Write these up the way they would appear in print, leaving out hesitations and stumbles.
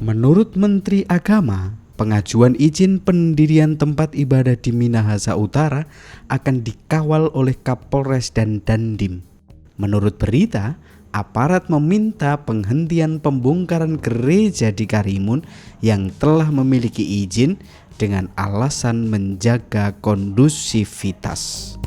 Menurut Menteri Agama, pengajuan izin pendirian tempat ibadah di Minahasa Utara akan dikawal oleh Kapolres dan Dandim. Menurut berita, aparat meminta penghentian pembongkaran gereja di Karimun yang telah memiliki izin dengan alasan menjaga kondusivitas.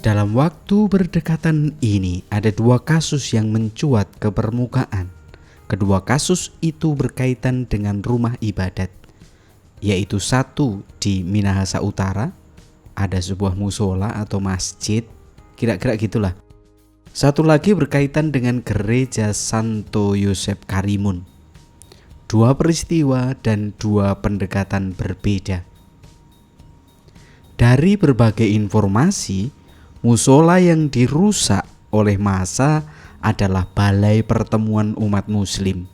Dalam waktu berdekatan ini ada dua kasus yang mencuat ke permukaan. Kedua kasus itu berkaitan dengan rumah ibadat, yaitu satu di Minahasa Utara, ada sebuah musola atau masjid, kira-kira gitulah. Satu lagi berkaitan dengan gereja Santo Yosef Karimun. Dua peristiwa dan dua pendekatan berbeda. Dari berbagai informasi, musola yang dirusak oleh massa adalah Balai Pertemuan Umat Muslim.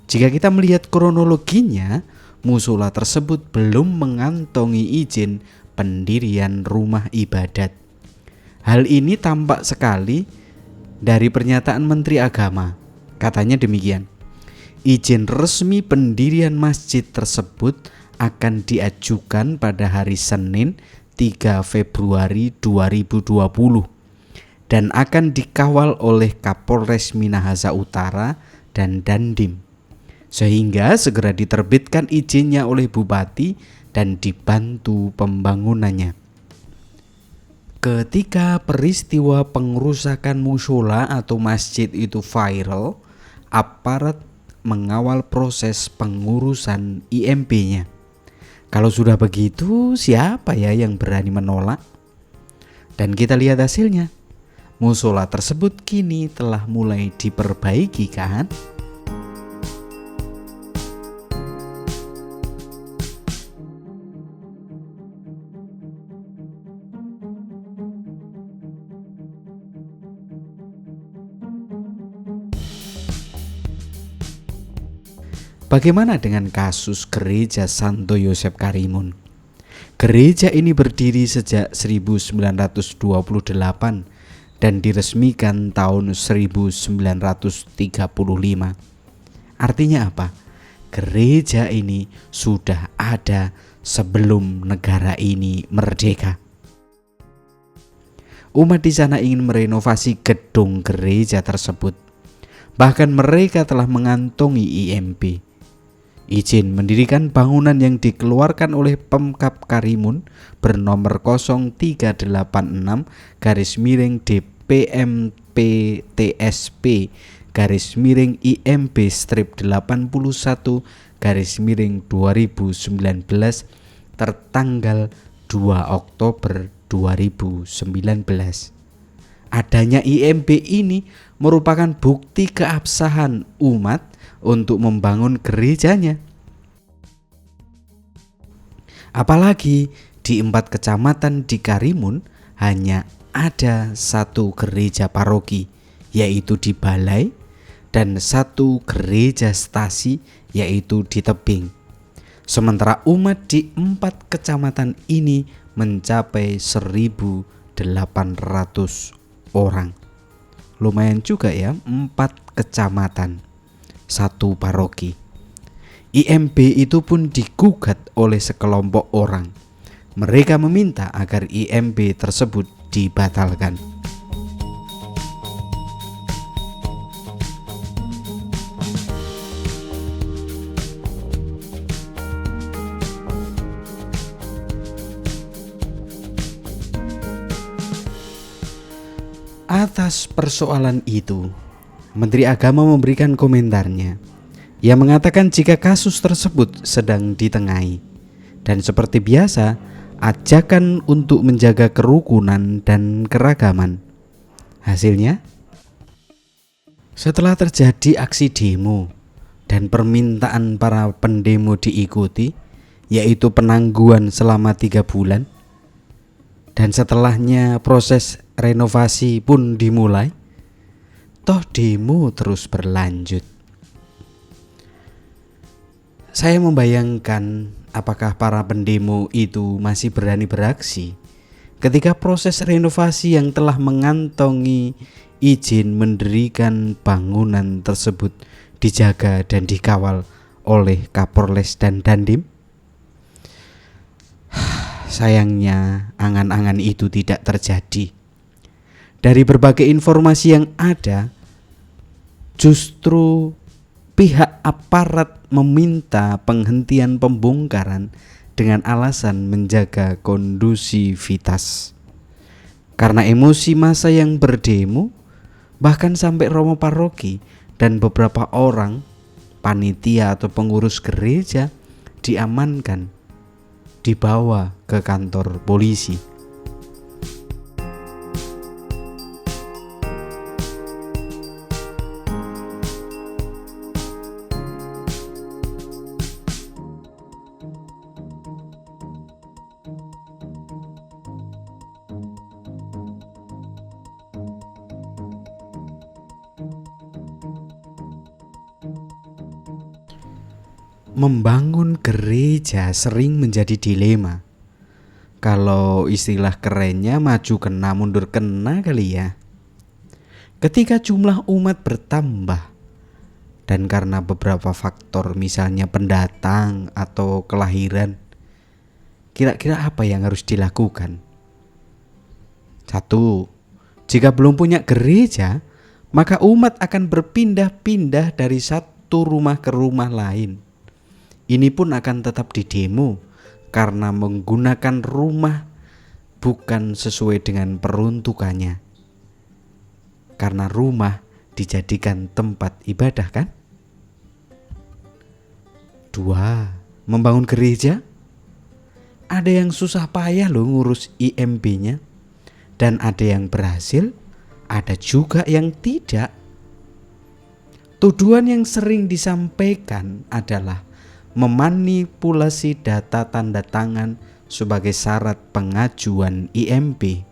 Jika kita melihat kronologinya, musola tersebut belum mengantongi izin pendirian rumah ibadat. Hal ini tampak sekali dari pernyataan Menteri Agama. Katanya demikian, izin resmi pendirian masjid tersebut akan diajukan pada hari Senin 3 Februari 2020 dan akan dikawal oleh Kapolres Minahasa Utara dan Dandim, sehingga segera diterbitkan izinnya oleh Bupati dan dibantu pembangunannya. Ketika peristiwa pengerusakan musola atau masjid itu viral, aparat mengawal proses pengurusan IMB-nya. Kalau sudah begitu, siapa ya yang berani menolak? Dan kita lihat hasilnya. Musola tersebut kini telah mulai diperbaiki kan? Bagaimana dengan kasus gereja Santo Yosef Karimun? Gereja ini berdiri sejak 1928 dan diresmikan tahun 1935. Artinya apa? Gereja ini sudah ada sebelum negara ini merdeka. Umat di sana ingin merenovasi gedung gereja tersebut. Bahkan mereka telah mengantongi IMB. Izin mendirikan bangunan yang dikeluarkan oleh Pemkab Karimun bernomor 03/DPMP/TSP/81/2019 tertanggal 2 Oktober 2019. Adanya IMB ini merupakan bukti keabsahan umat untuk membangun gerejanya. Apalagi di 4 kecamatan di Karimun hanya ada satu gereja paroki, yaitu di Balai, dan satu gereja stasi, yaitu di Tebing. Sementara umat di 4 kecamatan ini mencapai 1.800 orang. Lumayan juga ya, 4 kecamatan, satu paroki. IMB itu pun digugat oleh sekelompok orang. Mereka meminta agar IMB tersebut dibatalkan. Atas persoalan itu, Menteri Agama memberikan komentarnya. Ia mengatakan jika kasus tersebut sedang ditengahi, dan seperti biasa, ajakan untuk menjaga kerukunan dan keragaman. Hasilnya, setelah terjadi aksi demo dan permintaan para pendemo diikuti, yaitu penangguhan selama 3 bulan, dan setelahnya proses renovasi pun dimulai, toh demo terus berlanjut. Saya membayangkan apakah para pendemo itu masih berani beraksi ketika proses renovasi yang telah mengantongi izin mendirikan bangunan tersebut dijaga dan dikawal oleh Kapolres dan Dandim? Sayangnya angan-angan itu tidak terjadi. Dari berbagai informasi yang ada, justru pihak aparat meminta penghentian pembongkaran dengan alasan menjaga kondusivitas. Karena emosi massa yang berdemo, bahkan sampai romo paroki dan beberapa orang panitia atau pengurus gereja diamankan, dibawa ke kantor polisi. Membangun gereja sering menjadi dilema. Kalau istilah kerennya maju kena mundur kena kali ya. Ketika jumlah umat bertambah dan karena beberapa faktor misalnya pendatang atau kelahiran, kira-kira apa yang harus dilakukan? 1. Jika belum punya gereja, maka umat akan berpindah-pindah dari satu rumah ke rumah lain. Ini pun akan tetap didemo karena menggunakan rumah bukan sesuai dengan peruntukannya. Karena rumah dijadikan tempat ibadah kan? 2. Membangun gereja. Ada yang susah payah loh ngurus IMB-nya. Dan ada yang berhasil, ada juga yang tidak. Tuduhan yang sering disampaikan adalah memanipulasi data tanda tangan sebagai syarat pengajuan IMB.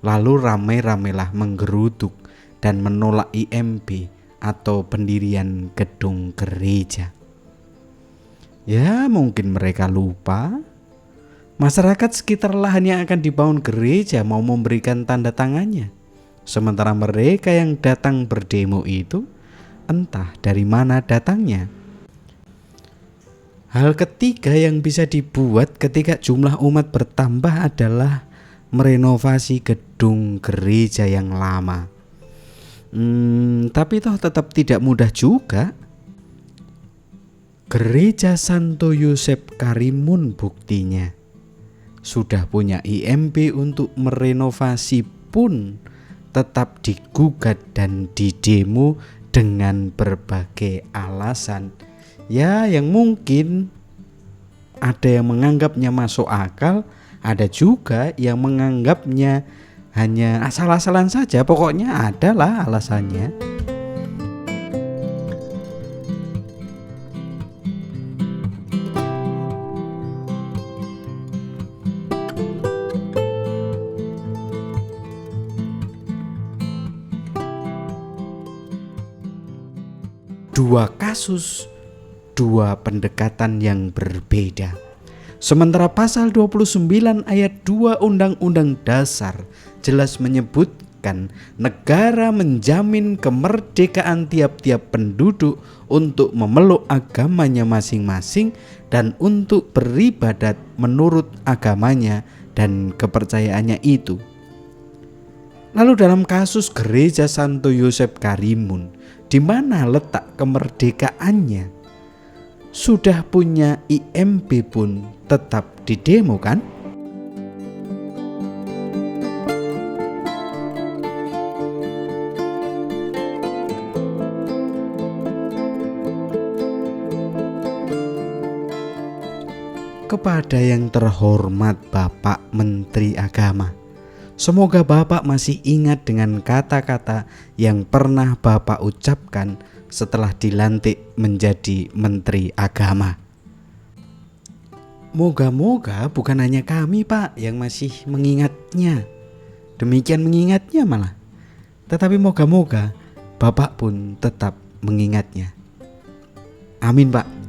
Lalu ramai-ramailah menggeruduk dan menolak IMB atau pendirian gedung gereja. Ya, mungkin mereka lupa masyarakat sekitar lahan yang akan dibangun gereja mau memberikan tanda tangannya. Sementara mereka yang datang berdemo itu entah dari mana datangnya. Hal ketiga yang bisa dibuat ketika jumlah umat bertambah adalah merenovasi gedung gereja yang lama. Tapi toh tetap tidak mudah juga. Gereja Santo Yosef Karimun buktinya. Sudah punya IMB untuk merenovasi pun tetap digugat dan didemo dengan berbagai alasan. Ya, yang mungkin ada yang menganggapnya masuk akal, ada juga yang menganggapnya hanya asal-asalan saja. Pokoknya adalah alasannya. Dua kasus, dua pendekatan yang berbeda. Sementara pasal 29 ayat 2 Undang-Undang Dasar jelas menyebutkan negara menjamin kemerdekaan tiap-tiap penduduk untuk memeluk agamanya masing-masing dan untuk beribadat menurut agamanya dan kepercayaannya itu. Lalu dalam kasus gereja Santo Yosef Karimun, di mana letak kemerdekaannya? Sudah punya IMB pun tetap didemo kan? Kepada yang terhormat Bapak Menteri Agama, semoga Bapak masih ingat dengan kata-kata yang pernah Bapak ucapkan setelah dilantik menjadi Menteri Agama. Moga-moga bukan hanya kami Pak yang masih mengingatnya, demikian mengingatnya malah, tetapi moga-moga Bapak pun tetap mengingatnya. Amin Pak.